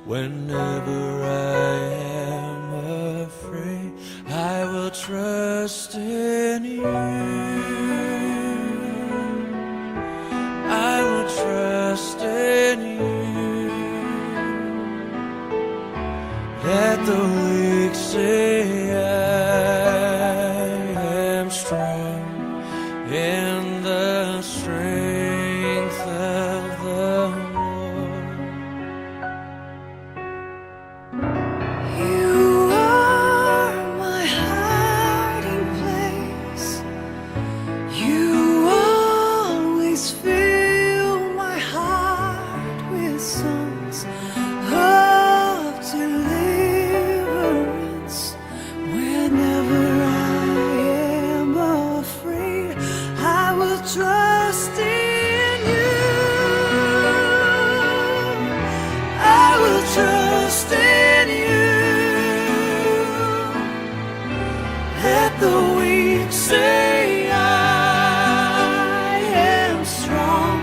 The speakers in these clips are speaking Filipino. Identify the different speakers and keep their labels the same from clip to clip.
Speaker 1: Whenever I am afraid, I will trust in you. I will trust in you. Let the weak say I am strong in the strength of the Lord.
Speaker 2: You are my hiding place. You always fill my heart with songs of deliverance. Whenever I am afraid, I will trust in you. I will trust in you. Let the weak say I am strong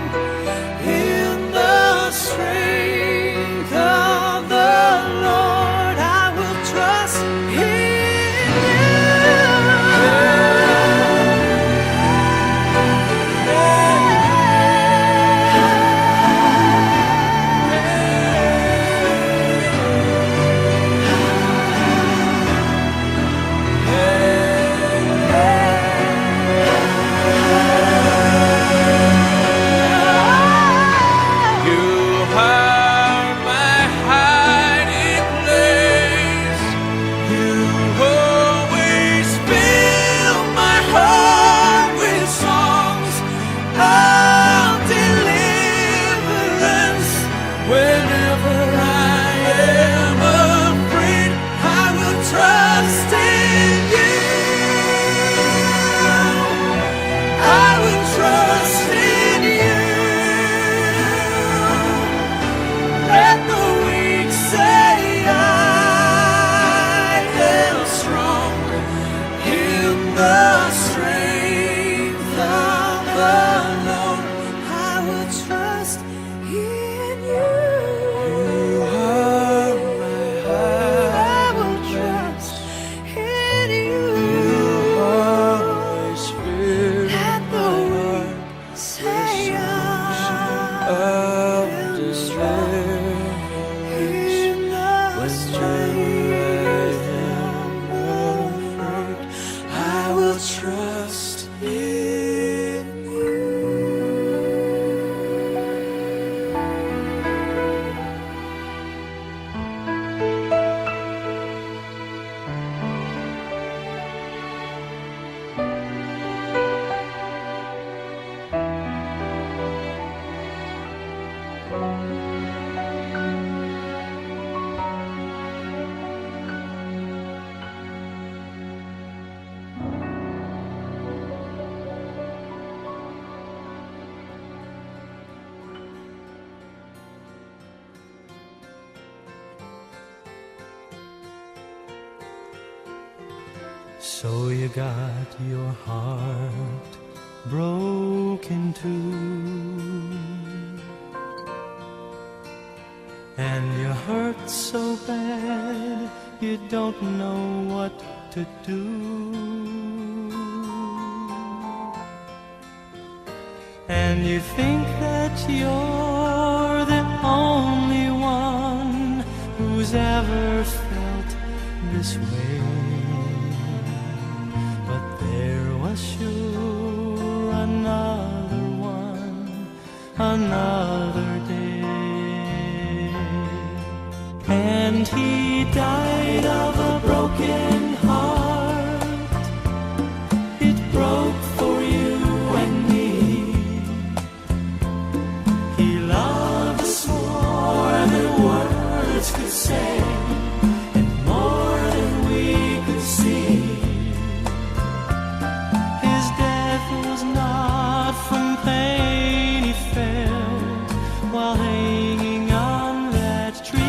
Speaker 2: in the strength of the Lord. I will trust in
Speaker 1: You are my hiding place. You always fill my heart with songs of deliverance. Whenever I am afraid, I will trust in you. I will trust in you. Let the weak say I am strong in the strength of the Lord.
Speaker 2: I will trust in you.
Speaker 1: You are my
Speaker 2: I will
Speaker 1: hiding
Speaker 2: trust
Speaker 1: place.
Speaker 2: in you.
Speaker 1: You always fill
Speaker 2: Let the
Speaker 1: my
Speaker 2: weak
Speaker 1: heart
Speaker 2: say I
Speaker 1: of
Speaker 2: am strong
Speaker 1: deliverance.
Speaker 2: in the
Speaker 1: Whenever
Speaker 2: strength
Speaker 1: I
Speaker 2: of
Speaker 1: am
Speaker 2: the Lord.
Speaker 1: afraid, I will trust in you.
Speaker 3: So you got your heart broken too, and you're hurt so bad you don't know what to do. And you think that you're the only one who's ever felt this way. But there was sure another one, another day. And he died of a broken heart. It broke for you and me. He loved us more than words could say, and more than we could see. His death was not from pain he felt while hanging on that tree.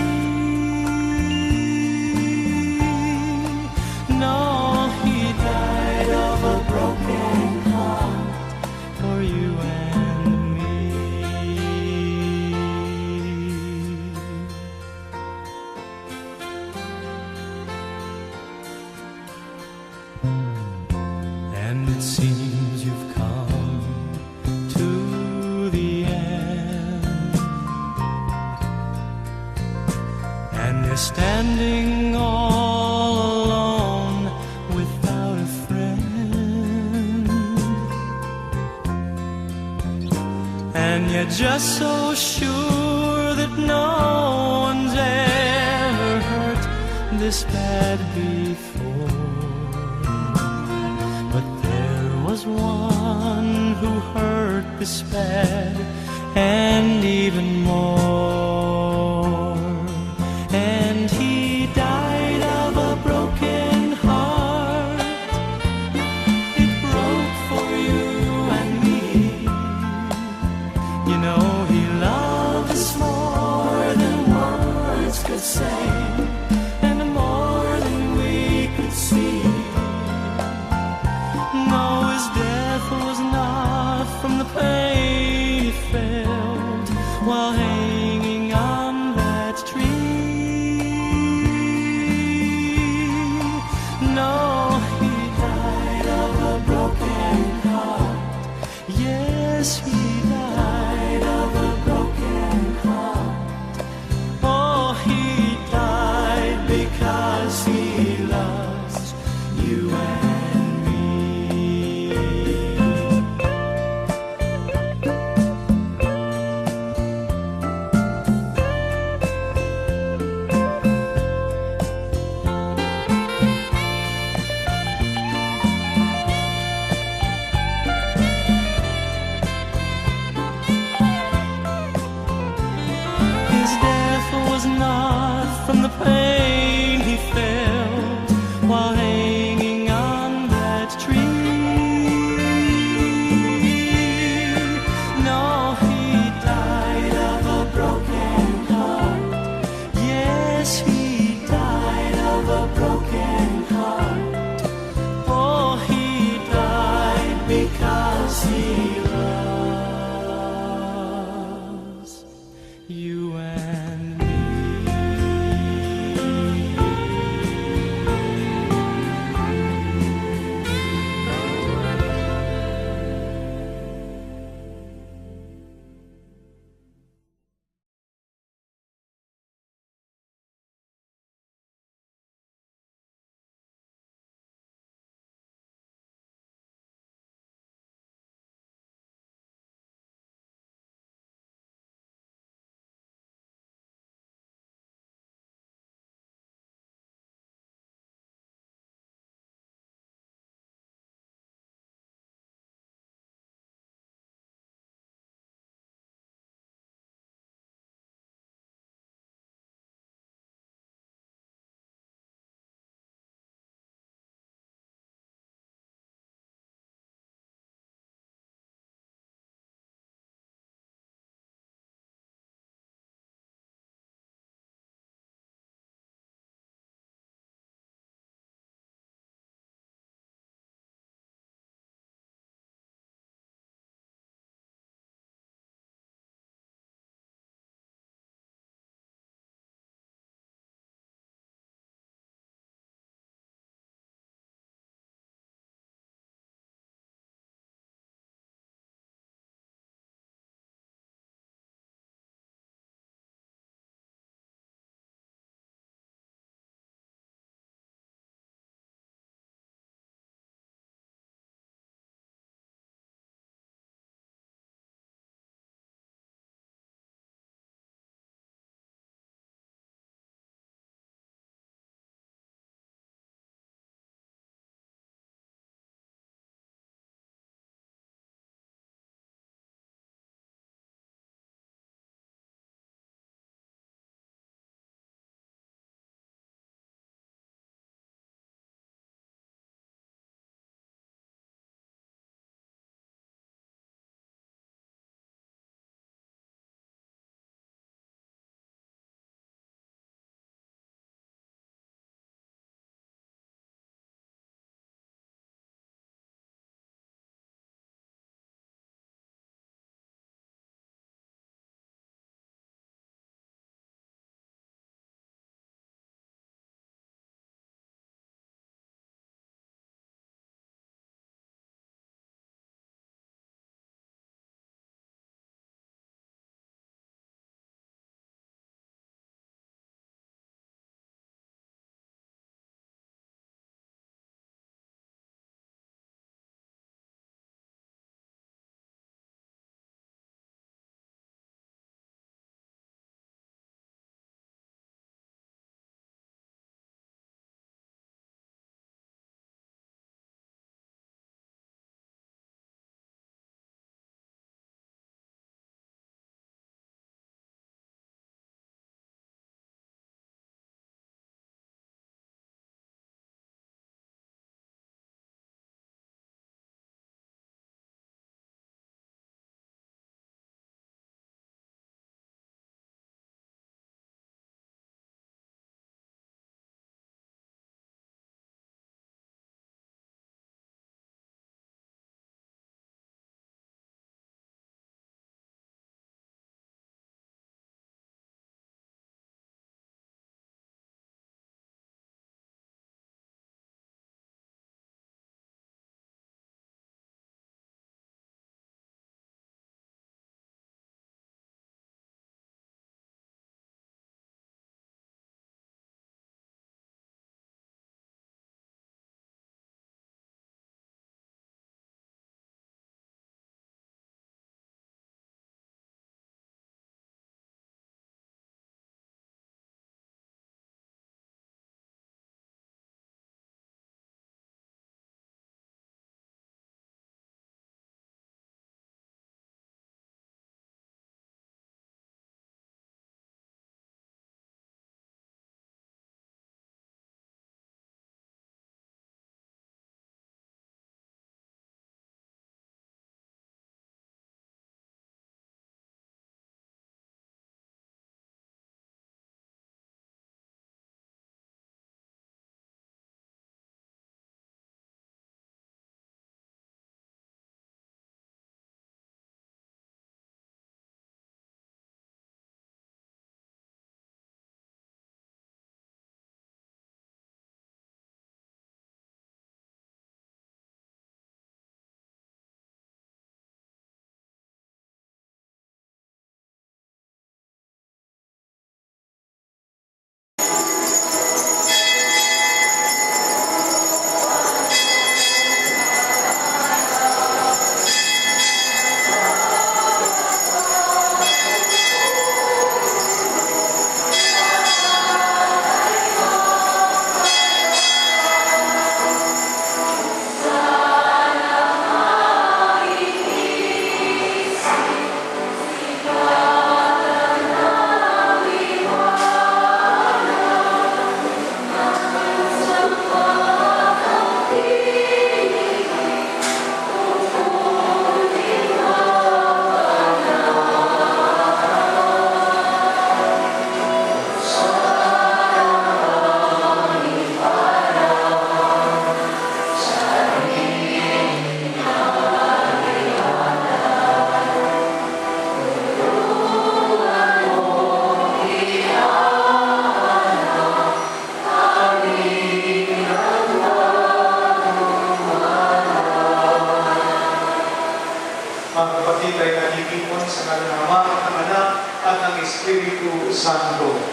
Speaker 3: it seems you've come to the end, and you're standing all alone without a friend, and you're just so sure that no one's ever hurt this bad before. But there was one who hurt this bad and even more, and he died of a broken heart. It broke for you and me. You know, he loved us more than words could say, and more than we could see. No, his death was not from the pain he felt while hanging on that tree. No, he died of a broken heart. Yes, he died of a broken heart. Oh, he died because he loves you and me. His death was not from the pain he felt while hanging on that tree. No, he died of a broken heart. Yes, he died of a broken heart. Oh, he died because he loves you and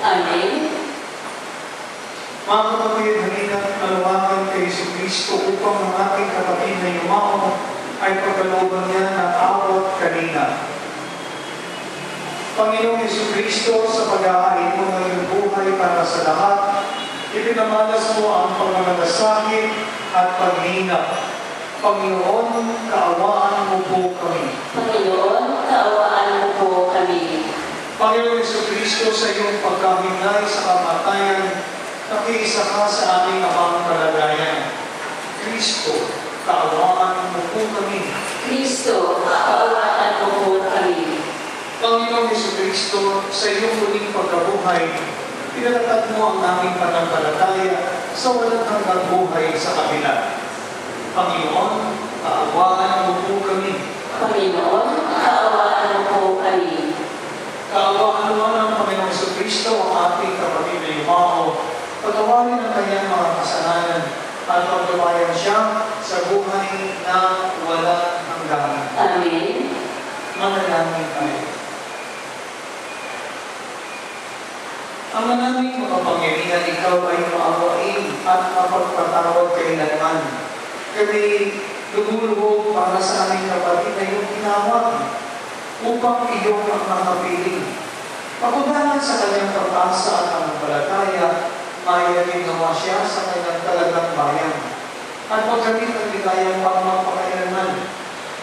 Speaker 4: Amen.
Speaker 5: Mga kapatid, halina't malawakan kay Jesucristo upang ang ating kapatid na yumao ay pagkalooban niya ng awat kanina. Panginoong Jesucristo, sa pag-aahin mo ng iyong buhay para sa lahat, ipinamalas mo ang pagmamalasakit at paghihina. Panginoon, kaawaan mo po kami.
Speaker 4: Panginoon, kaawaan mo po kami.
Speaker 5: Panginoong Jesucristo, sa iyong pagkahinay sa kamatayan, nakiisa ka sa aming abang kalagayan. Kristo, kaawaan mo po kami.
Speaker 4: Kristo, kaawaan mo po kami.
Speaker 5: Panginoong Jesucristo, sa iyong muling pagkabuhay, pinalatag mo ang aming pananampalataya sa walang hanggang buhay sa kabila. Panginoon, kaawaan mo po kami.
Speaker 4: Panginoon, kaawaan mo po kami.
Speaker 5: Kaawaan naman ng Panginoong Jesucristo ang ating kapatid na yumao, pagawain ang kanyang mga kasalanan at paggawayan siya sa buhay na walang hanggan.
Speaker 4: Amen.
Speaker 5: Manalangin tayo. Ang manaming makapangyarihan, ikaw ay maawain at mapagpatawad kailanman. Kami lumuluhog para sa aming kapatid na iyong tinawag upang iyong ang nakapiling. Pakudahan sa kanyang pag-asa at pananampalataya, mayayanin nawa siya sa kanyang talagang bayan. At pagkamit ang ligayang pagmapakailanman.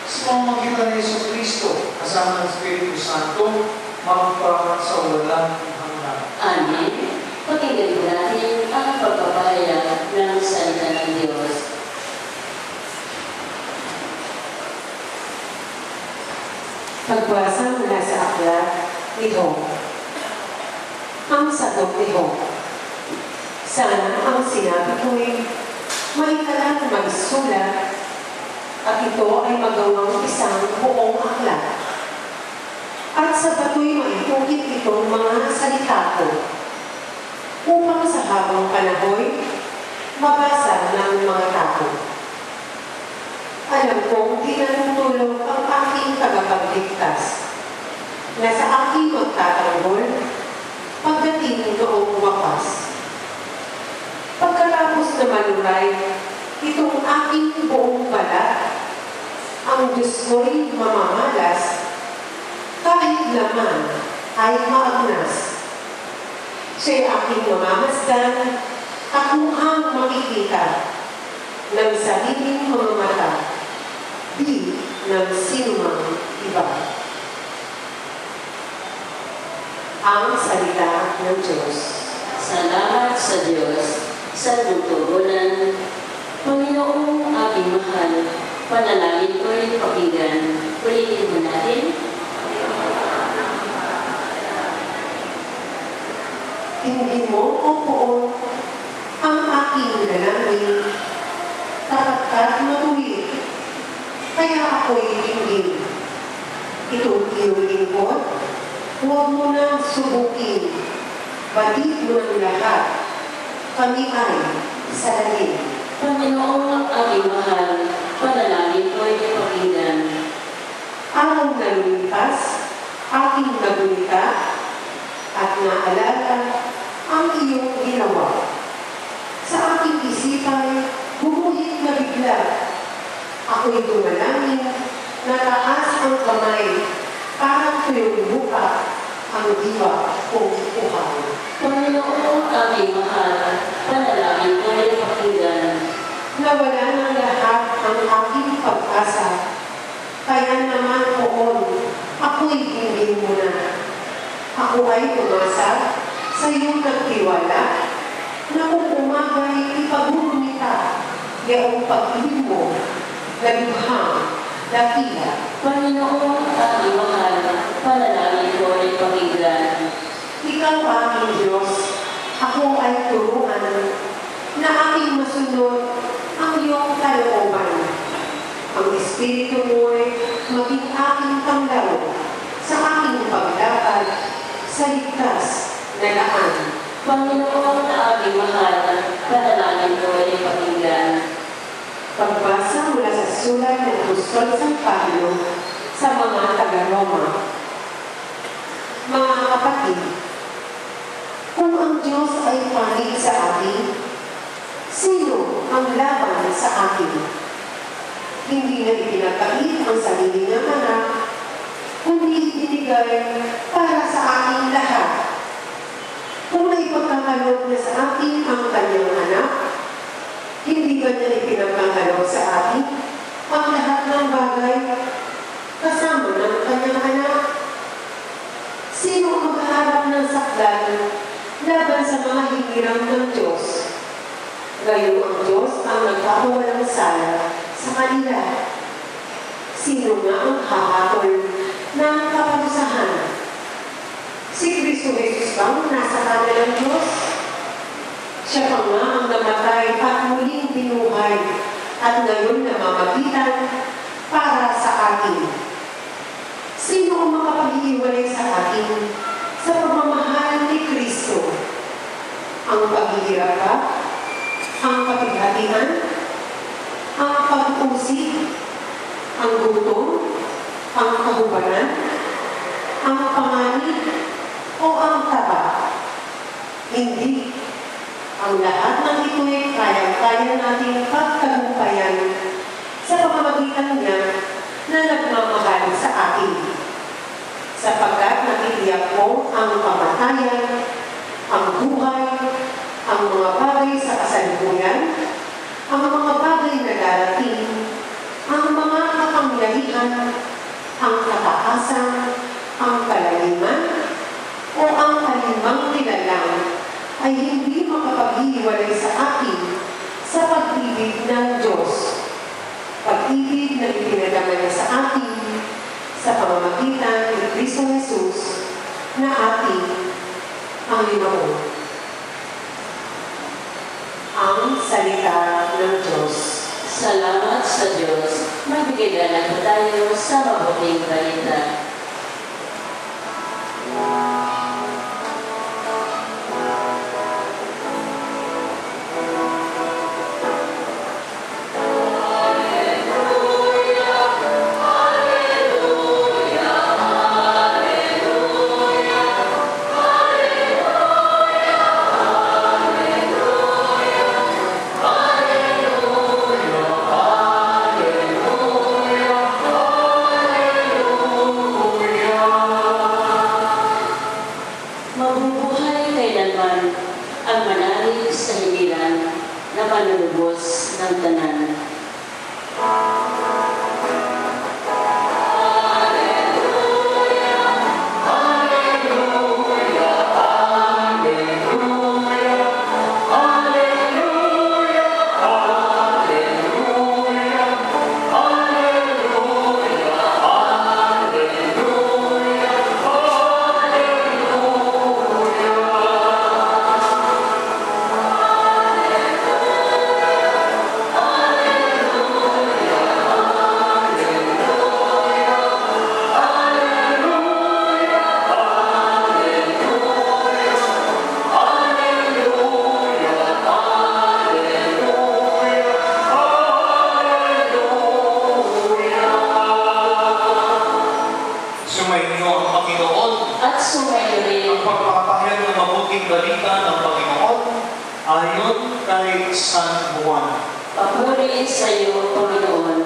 Speaker 5: Sa pamamagitan ni Jesucristo, kasama ng Espiritu Santo, magpa sa walang hanggan.
Speaker 4: Amen. Pakinggan natin ang pagpapahayag ng salita ng Diyos.
Speaker 6: Pagbasa mula sa aklat ni Job. Ang sagot ni Job. Sana ang sinabi ko'y may kalang magsulat at ito ay magawang isang buong aklat. At sa bato'y maitukit itong mga salita ko upang sa habang panahoy mabasa ng mga tao. Alam kong tinatutulog ang aking tagapagligtas na sa aking magtatanggol pagdating noong wakas. Pagkatapos na maluray itong aking buong balat, ang Diyos ko'y mamamalas kahit laman ay maagnas. Siya'y aking mamamasdan, ako ang makikita ng sariling mga mata, di ng sinumang iba. Ang salita ng Diyos.
Speaker 4: Salamat sa Diyos sa tutugunan. Panginoong aking mahal, panalangin ko'y pakinggan. Ulitin mo natin.
Speaker 6: Hindi mo, O Poon, ang aking dalangin, tapat matuwid, kaya ako'y tingin. Itong iyong lingkod, huwag mo na subukin, batid mo ng lahat, kami ay salangin.
Speaker 4: Panginoong aking mahal, panalangin ko'y pakinggan.
Speaker 6: Araw na lumipas, aking nabulita, at naalala ang iyong ginawa. Sa aking isipay, bumuhit na bigla. Ako'y dumalangin, nataas ang kamay, parang tuyong buka ang diwa kong uhaw.
Speaker 4: Panginoong aking mahal, panalangin ko'y pakinggan.
Speaker 6: Nawala ng lahat ang aking pag-asa, kaya naman Poon, ako'y hindi mo na. Ako ay tumasa sa iyong nagtiwala na kung umagay ipagmumita yaong pag-ibig mo na lubhang dakila.
Speaker 4: Panginoong aking mahal, panalangin ko'y pakinggan.
Speaker 6: Ikaw aking Diyos, ako ay turuan na aking masunod ang iyong kalooban. Ang Espiritu mo'y maging aking tanglaw sa aking paglakad sa ligtas na daan.
Speaker 4: Panginoong aking mahal, panalangin ko'y pakinggan.
Speaker 6: Pagbasa mula sa sulat ng Apostol San Pablo sa mga taga-Roma. Mga kapatid, Kung ang Diyos ay panig sa atin, sino ang laban sa atin? Hindi na ipinagkait ang sarili ng anak, kundi ibinigay para sa ating lahat. Kung naipagkakaloob na sa atin ang kanyang anak, hindi ba niya ipinagkakaloob sa atin ang lahat ng bagay kasama ng kanyang anak? Sino ang maghaharap ng sakdal laban sa mga hinirang ng Diyos? Gayon ang Diyos ang nagkakawalang sala sa kanila. Sino nga ang hahatol ng kaparusahan? Si Kristo Jesus ba ang nasa kanan ng Diyos? Siya pa nga ang namatay at muling binuhay at ngayon namamagitan para sa atin. Sino ang makapag-iwalay sa atin sa pagmamahal ni Kristo? Ang paghihirap ba? Ang kapighatian? Ang pag-usig? Ang gutom? Ang kahubalan? Ang panganib? O ang taba? Hindi. Ang lahat ng ito'y kayang-kaya nating pagtagumpayan sa pamamagitan niya na nagmamahal sa atin. Sapagkat nakitiyak mo ang kamatayan, ang buhay, ang mga bagay sa kasalukuyan, ang mga bagay na darating, ang mga kapangyarihan, ang kataasan, ang kalaliman, o ang kalimang nilalang ay hindi makapag-iwalay sa atin sa pag-ibig ng Diyos. Pag-ibig na ipinadama niya sa atin sa pamamagitan ni Kristo Jesus na ating ang Panginoon. Ang salita ng Diyos.
Speaker 4: Salamat sa Diyos. Magbigay po tayo sa mabuting balita. Mabubuhay kailanman ang manalig sa hiniran na manunubos ng tanan.
Speaker 5: Sumainyo ang Panginoon.
Speaker 4: At sumayo rin
Speaker 5: Ang pagpapahayag ng mabuting balita ng Panginoon ayon kay San Juan.
Speaker 4: papuri sa iyo, Panginoon.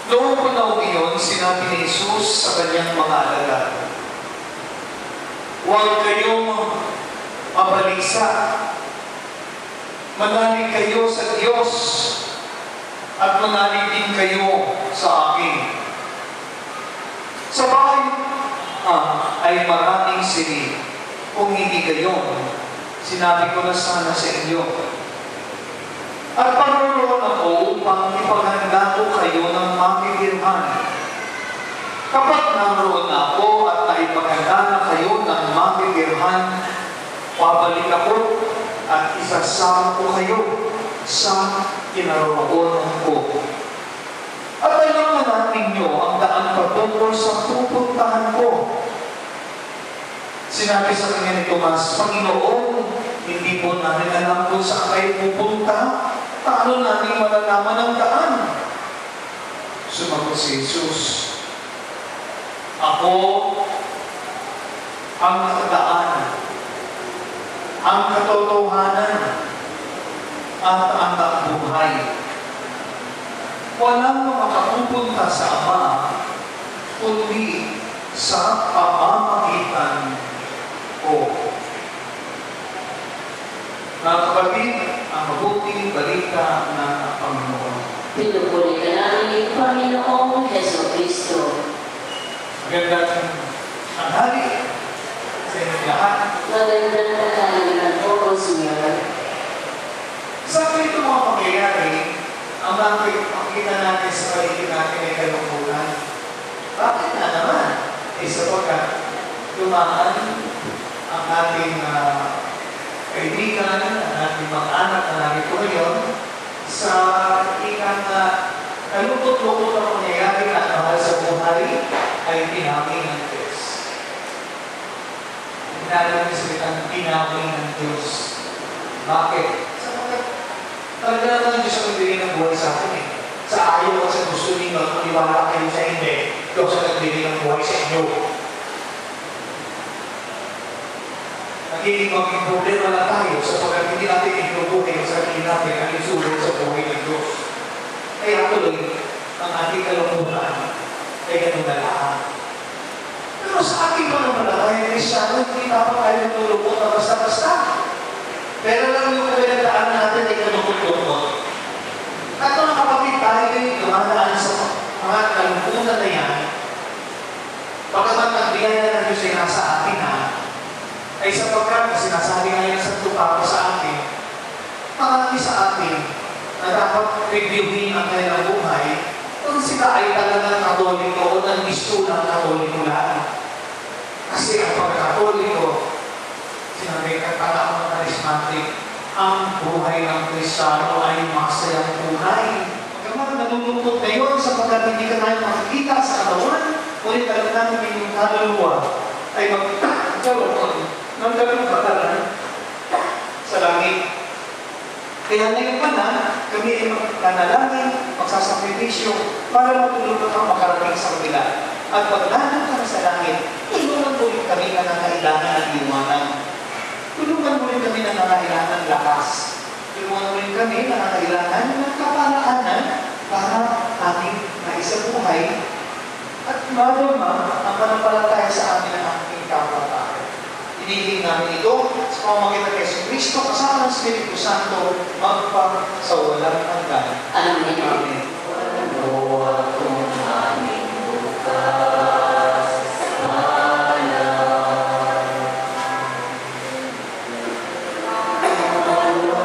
Speaker 5: Noong panahon iyon, sinabi ni Jesus sa kanyang mga alagad, "Huwag kayong mabalisa. Manalig kayo sa Diyos at manalig din kayo sa akin. Sa bahay ay maraming silid. Kung hindi gayon, sinabi ko na sana sa inyo. At pagruroon ako upang ipaghanda ko kayo ng makikirhan. Kapag naroon ako at naipaghanda na kayo ng makikirhan, pabalik ako at isasama ko kayo sa kinaroroonan ko. At alam na ninyo ang daan patungo sa pupuntahan ko." Sinabi sa kanya ni Tomas, "Panginoon, hindi po namin alam kung saan kayo pupunta. Paano namin malalaman ang daan?" Sumagot si Jesus, Ako ang nakadaan, ang katotohanan, at ang buhay. Walang makapupunta sa Ama kundi sa pamamagitan ko. Mga kapatid, ang mabuting balita ng Panginoon.
Speaker 4: Pinupuri ka namin, Panginoong Heso Kristo.
Speaker 5: Magandang tanghali sa inyong lahat.
Speaker 4: Magandang katanungan po, Senyor.
Speaker 5: Sa ganito mga pangyayari, ang makikita natin sa paligid natin ay kalungkutan. Bakit na naman? Sapagkat dumaan ang ating kaibigan, ang ating mga anak na narito ngayon sa ikang kalungkot-lungkot na pangyayari at mahal sa buhay ay pinawi ng Diyos. Hinala niyo salitang pinawi ng Diyos. Bakit? Sapagkat talaga naman Diyos ang nagbigay ng buhay sa atin eh. Sa ayaw at sa gusto ninyo at maniwala kayo sa hindi, Diyos ang nagbigay ng buhay sa inyo. Nagiging maging problema na tayo sapagkat hindi natin inubuhay sa sarili natin ang isulong sa buhay ng Diyos. Kaya tuloy, ang ating kalungkutan ay ganun na lahat. Pero sa ating pananampalataya, Kristiyano, hindi dapat tayo nalulungkot na basta-basta. Pero lang yung pinagdaan natin ay kalungkot-lungkot. At mga kapatid, tayo ay dumadaan sa mga kalungkutan na yan. Pagkamat ang biyaya na Diyos ay nasa atin ay sapagkat sinasabi nga yan sa tupa sa atin, marami sa atin na dapat reviewin ang kanilang buhay kung sila ay talagang katoliko o nang-gusto ng katoliko lang. Kasi ang pagkatoliko, sinabi ka pala ang charismatic, ang buhay ng Kristiyano ay masayang tunay. Pagkaman nalulungkot ngayon sapagkat hindi ka tayo makikita sa katawan, ngunit talaga namin yung kaluluwa ay magkaroon ng ganun katalan sa langit. Kaya ngayon pa na, kami ay magkanalangin, magsasakripisyo para matulungan kang makarating sa kabila. At pagdanan kami sa langit, tulungan mo rin kami na nangailangan ng liwanag. Tulungan mo rin kami na nangailangan ng lakas. Tulungan mo rin kami na nangailangan ng kaparaanan para ating naisabuhay at madama ang panampalataya sa amin ng ating kapatid. Hinihiling namin ito sa pamamagitan kay Kristo kasama ng Espiritu Santo magpa sa walang hanggan.
Speaker 4: Amen.
Speaker 5: Amen. Lord, kung aming bukas
Speaker 1: Lord,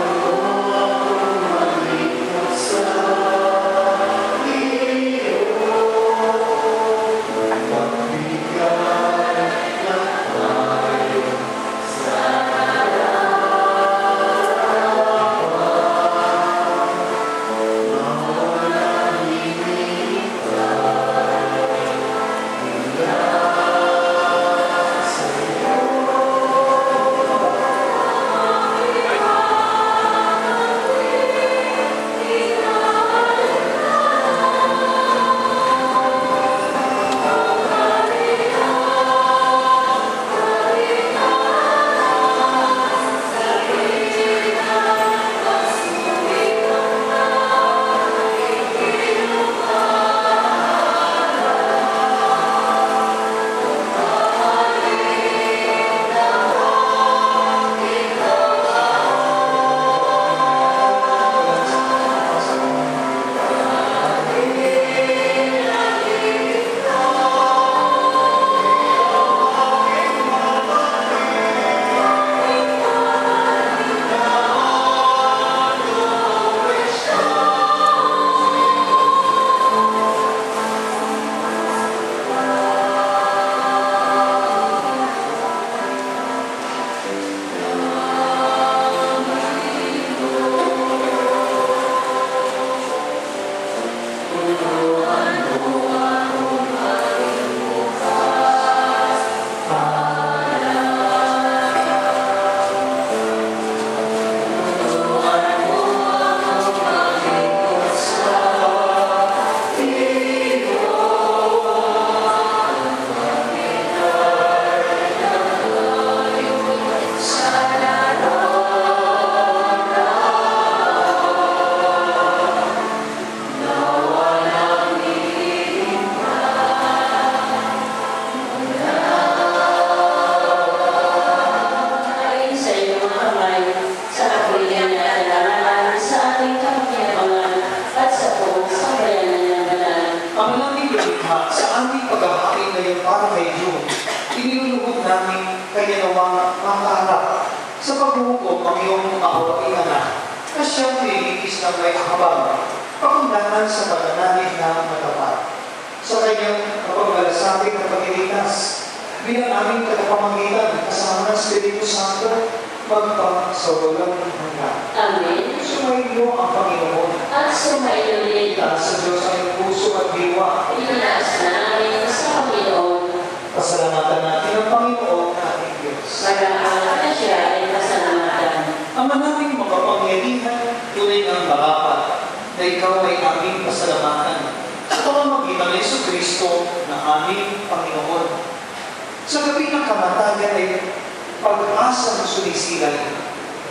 Speaker 5: sa aming paghahain ngayon para kay Diyo, iniluluhod namin kanya nawa makaharap sa paghuhukom ang iyong maawaing anak na siyang nililihis ng may habang pakundangan sa pananalig na matapat. Sa kanyang kapagmalasakit na pagliligtas, bilang aming tagapamagitan kasama ng Espiritu Santo, magpa sa walang hanggan.
Speaker 4: Amen.
Speaker 5: Sumainyo ang Panginoon.
Speaker 4: At sumayo din.
Speaker 5: Itaas sa Diyos ang iyong puso at diwa.
Speaker 4: Itaas namin sa Panginoon.
Speaker 5: Pasalamatan natin ang Panginoon ating Diyos.
Speaker 4: Marahang na siya ay pasalamatan.
Speaker 5: Ama naming makapangyarihan, tunay ng marapat, na ikaw ay aming pasalamatan sa pamamagitan ng Jesucristo na aming Panginoon. Sa gabi ng kamatayan ay pag-asa ng sumisilay,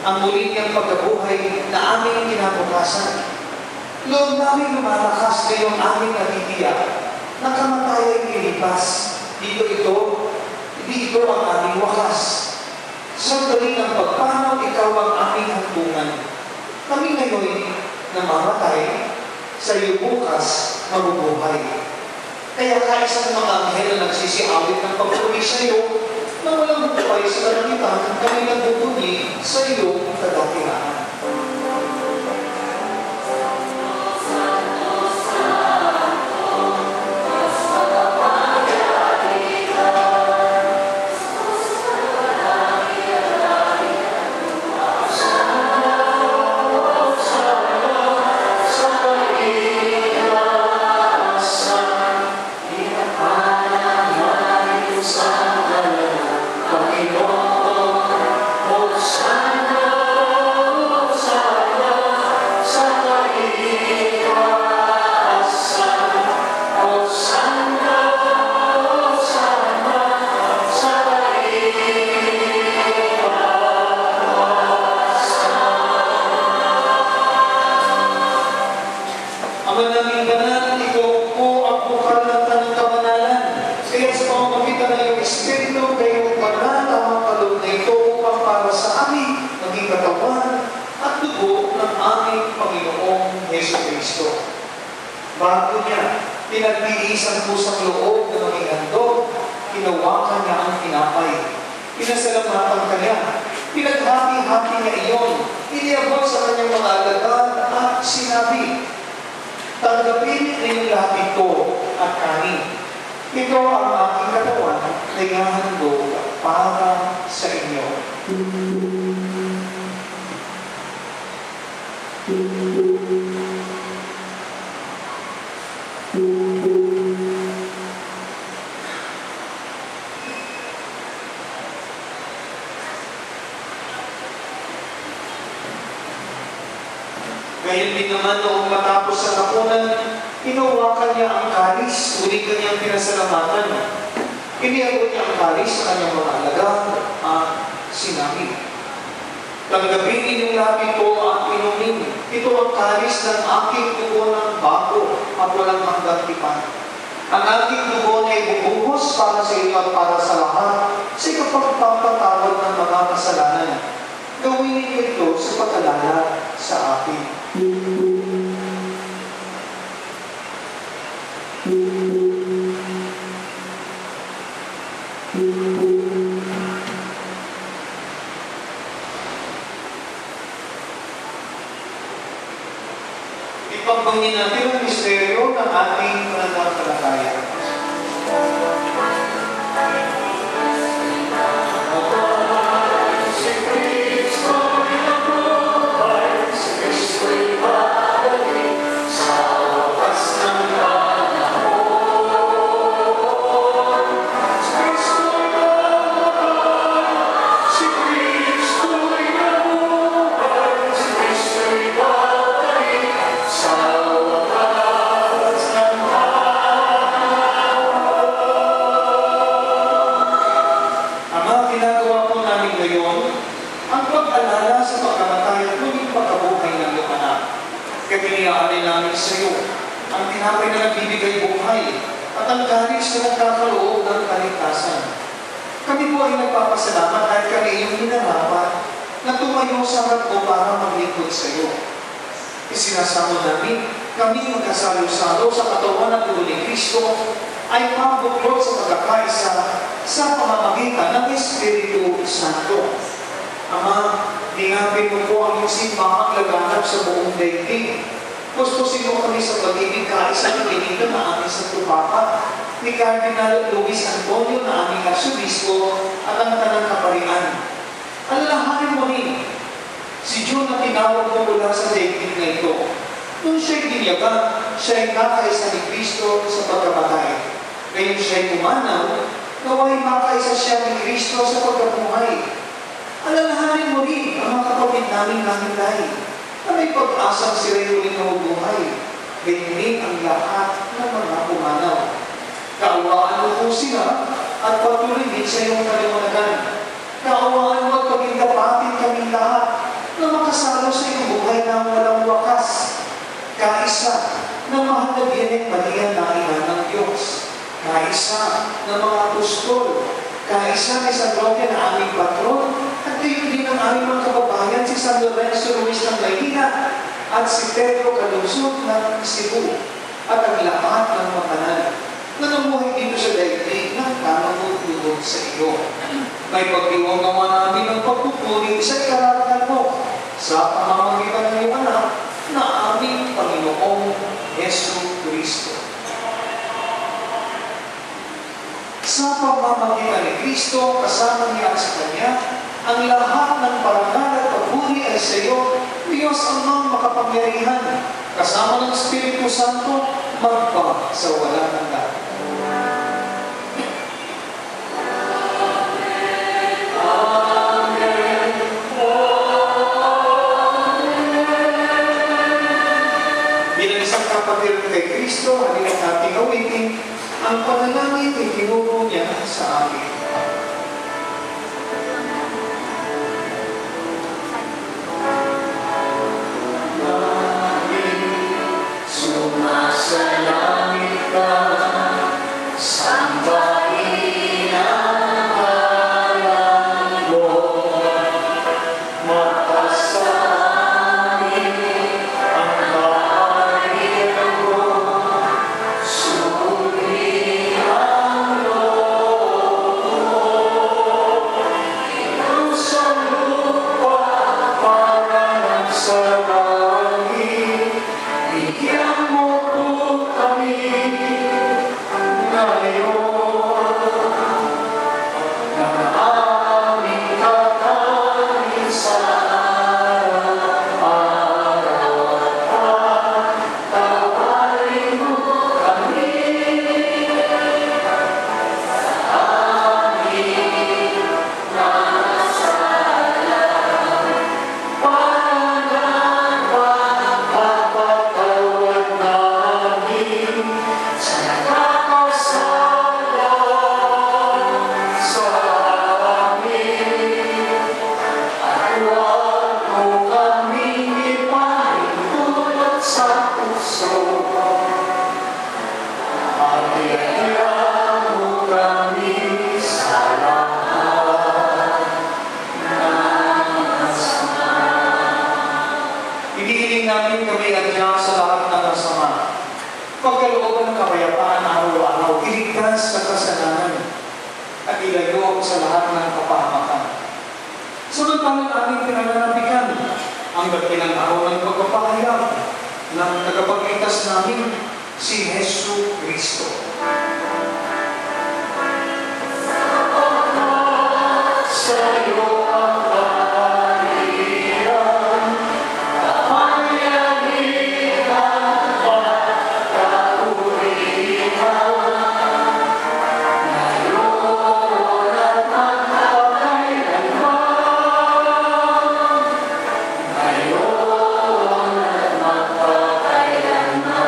Speaker 5: ang muli niyang pagkabuhay na aming kinabukasan. Loob namin lumalakas ngayong aming nagtigiyak na kamatayan ilipas. Hindi ito ang aming wakas. Sa galing ng pagpanaw, ikaw ang aming hangtungan. Kami ngayon namamatay, sa iyo bukas mabubuhay. Kaya kaisa ng mga anghel na nagsisiawit ng pagpuri sa iyo, na walang buhay sa kalangitan, kami nagbubuni sa iyong kadakilaan. Ama naming banal, ikaw po ang bukal ng tanong kamanalan. Kaya sa pamamagitan ng iyong Espiritu, kayo panatawang kaloob na ito upang para sa amin maging katawan at dugo ng aming Panginoong Jesucristo. Bago niya, pinagtiis ang pusang loob na maging handog, hinawakan niya ang tinapay. Pinasalamatan ka niya. Pinaghati-hati niya iyon. Iniabot sa kanyang mga alagad at sinabi, tanggapin ninyong lahat ito at kanin. Ito ang aking katawan na ihahandog para sa inyo. Ngayon din naman noong matapos sa hapunan, hinawakan niya ang kalis, uli kanyang pinasalamatan. Iniabot niya ang kalis sa kanyang mga alagad at sinabi, tanggapin ninyong lahat ito at inumin. Ito ang kalis ng aking dugo ng bago at walang hanggang tipan. Ang aking dugo ay bubuhos para sa inyo at para sa lahat sa ikapagpapatawad ng mga kasalanan. Gawin niyo ito sa pag-alala sa akin. Ipagbangin natin ang misteryo ng ating pananampalataya. Kaginiyaanin namin sa iyo ang tinapay na nagbibigay buhay at ang kalis na nagkakaloob ng kaligtasan. Kami po ay nagpapasalamat dahil kami iyong hinarapan na tumayo sa harap mo para maglingkod sa iyo. Isinasamo namin kami magkasalo-salo sa katawan at dugo ni Kristo ay pamamagitan ng Espiritu Santo. Ama, dingapin mo po ang iyong simbahang laganap sa buong daigdig. Puspusin mo kami sa pag-ibig kaisa ng Benito na aming Santo Papa, ni Cardinal Luis Antonio na aming Arsobispo at ang Tanang Kaparian. Alalahanin mo rin, si Diyo na tinawag mo mula sa daigdig na ito. Nung siya'y binyagan, siya'y nakaisa ni Kristo sa pagkamatay. Ngayon siya'y umanaw, nawa'y makaisa siya ni Kristo sa pagkabuhay. Alalahanin mo rin ang mga kapatid namin nahinday na may pag-asang sila'y ulit na mabuhay. Ganyan ang lahat ng mga pumanaw. Kaawaan mo po sila at patuloy din sa iyong kaliwanagan. Kaawaan mo at paghindapatin kami lahat na makasalo sa iyong buhay na walang wakas. Kaisa ng mahal na Birhen Maria na ina ng Diyos. Kaisa ng mga apostol. Kaisa ni San Roque na aming patron, at kayo din ang aming mga kababayan, si San Lorenzo Ruiz ng Maynila, at si Pedro Calungsod ng Cebu, at ang lahat ng matanan na namuhay dito sa daigdig ng kamamutulog sa iyo. May pagdiwang naman namin ng pagpupuri sa ikararan mo sa pamamagitan ng iyong anak na aming Panginoong Yesu Cristo. Sa pamamagitan ni Kristo, kasama niya sa Kanya, ang lahat ng parangal at papuri ay sa iyo, Diyos Amang makapangyarihan, kasama ng Espiritu Santo, magpa sa walang hanggan. Bilang isang kapatid kay Kristo, halina't nating awitin ang panalangin ay tinuro niya sa akin.
Speaker 1: Sumasalangit ka, sambahin ang ngalan mo. Mapasamin ang kaharian mo. Suri ang loob mo. Ilusang lupa para ng salangit. Bigyan mo po kami ngayon ng aming kakanin sa araw-araw at pagtawarin mo kami sa aming nasasalang papatawad namin sa nakakasala sa amin. At huwag mo kaming ipahintulot sa puso. At iyan mo kami sa lahat ng masama.
Speaker 5: Hinihiling namin kami adya sa lahat ng kasama. Pagkalooban ng kapayapaan araw-araw, iligtas sa kasalanan at ilayo sa lahat ng kapahamakan. Samantalang aming pinananabikan ang dakilang araw ng pagpapahayag ng tagapagligtas namin, si Yesu Cristo.
Speaker 1: Sa iyo ang kaharian, kapangyarihan, pagkakurihan, ngayon at magpakailanman. Ngayon at magpakailanman.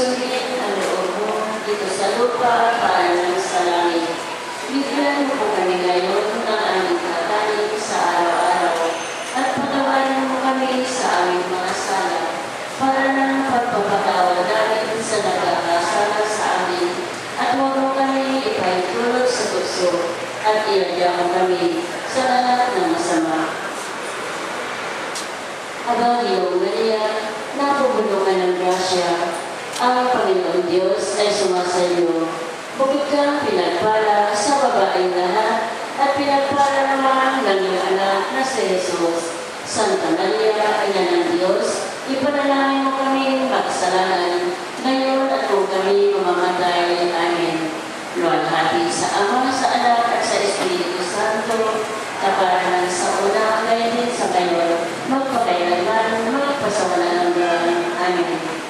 Speaker 4: sundin ang loob mo dito sa lupa para ng sa langit. Bigyan mo po kami ngayon ng aming kakanin sa araw-araw at patawarin mo kami sa aming mga sala para ng pagpapatawa namin sa nagkakasala sa amin at huwag mo kami ipahintulot sa tukso at iadya mo kami sa lahat ng masama. Aba, Iyong Maria, napubulungan ng grasya, ang Panginoon Diyos ay sumasayo. Bukod kang pinagpala sa babaeng lahat at pinagpala naman ng iyong anak na si Jesus. Santa Maria, Ina ng Diyos, ipanalangin mo kami makasalanan, ngayon at kung kami mamamatay. Amen. Luwalhati sa Ama, sa Anak at sa Espiritu Santo, kaparanan sa una, ngayon din sa ngayon, magpakailanman, magpasawalan hanggan. Amen.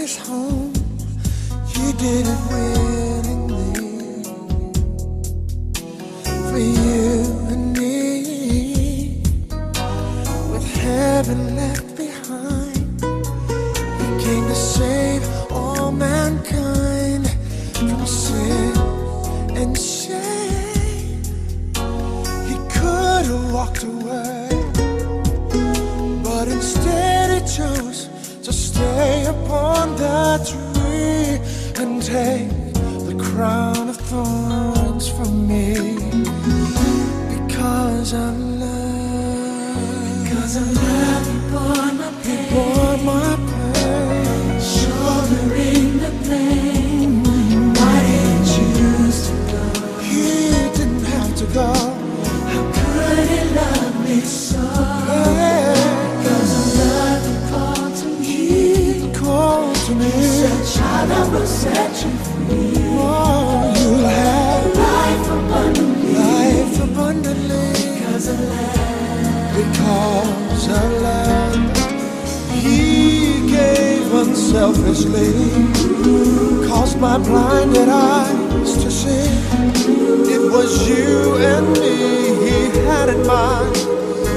Speaker 2: his home. He did it willingly for you and me. With heaven left behind, he came to save all mankind from sin and shame. He could have walked away, but instead he chose to stay upon that tree and take the crown of thorns from me. Because of love, he bore my pain, shouldering the blame. Why didn't you choose to go? He didn't have to go. How could he love me so? Because of love, he called to me. He called to me. He said, child, I will set you free. Oh, you'll have life abundantly. Life abundantly. Because of love. Because of love. He gave unselfishly. Caused my blinded eyes to see. It was you and me he had in mind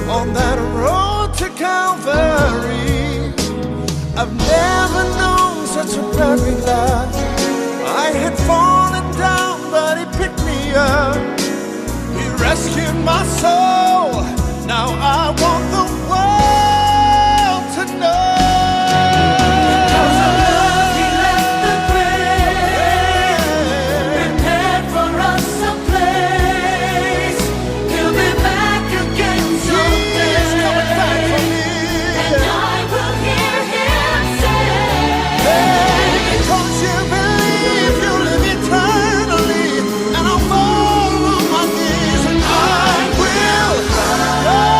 Speaker 2: on that road to Calvary. I've never known such a perfect love. I had fallen down, but he picked me up. He rescued my soul. Now I want the world to know. Because of love, he left the grave, prepared for us a place. He'll be back again someday. He's coming back for me, and I will hear him say, hey, because you believe you live eternally, and I'll fall on my knees and I will cry.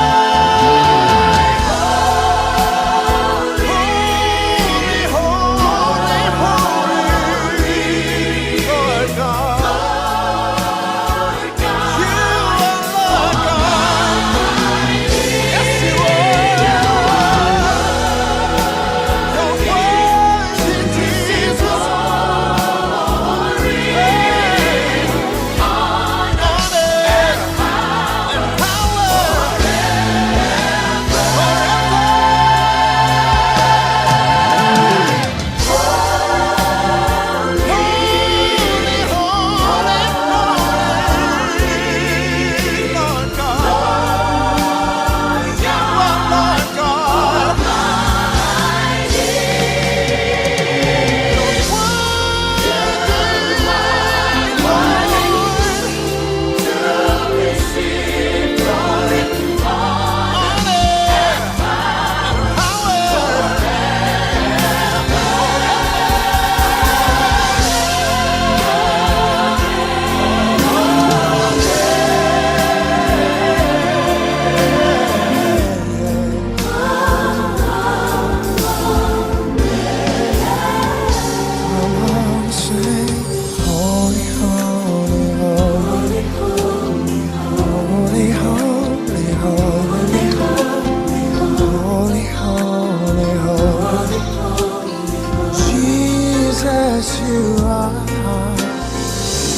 Speaker 2: Jesus, you are.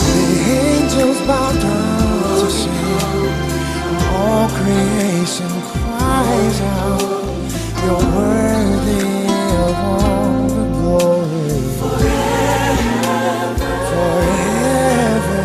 Speaker 2: The angels bow down to sing. All creation cries out, you're worthy of all the glory. Forever, forever.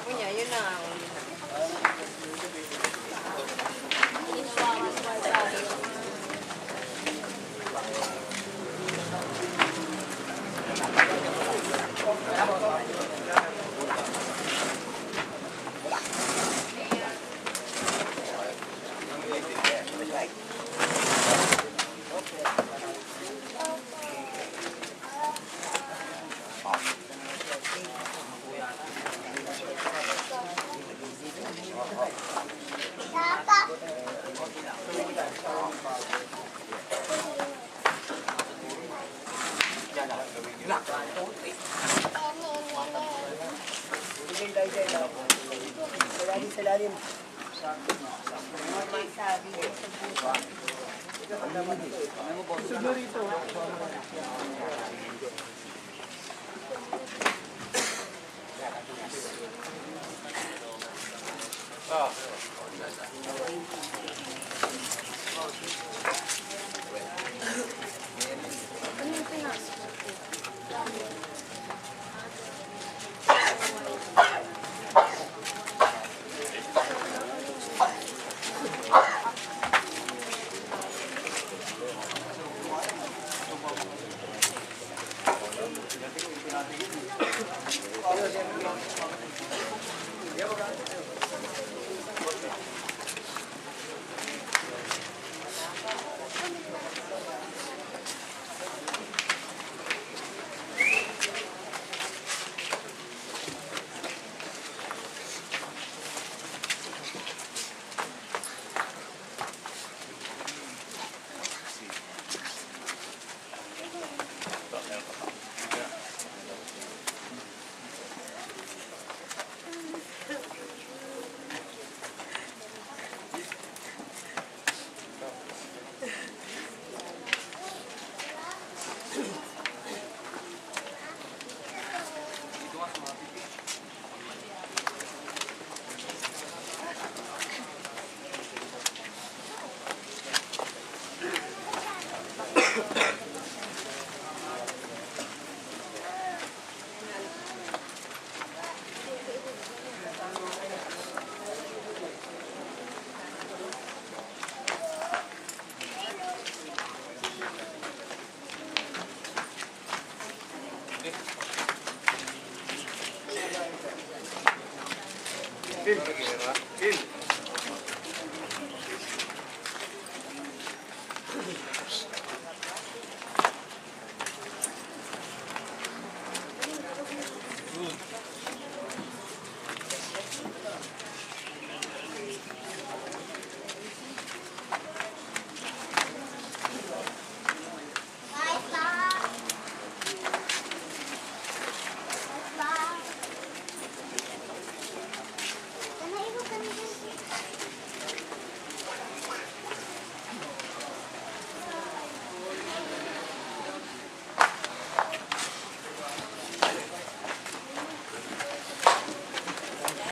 Speaker 1: Kunya, yun na.
Speaker 7: Phil.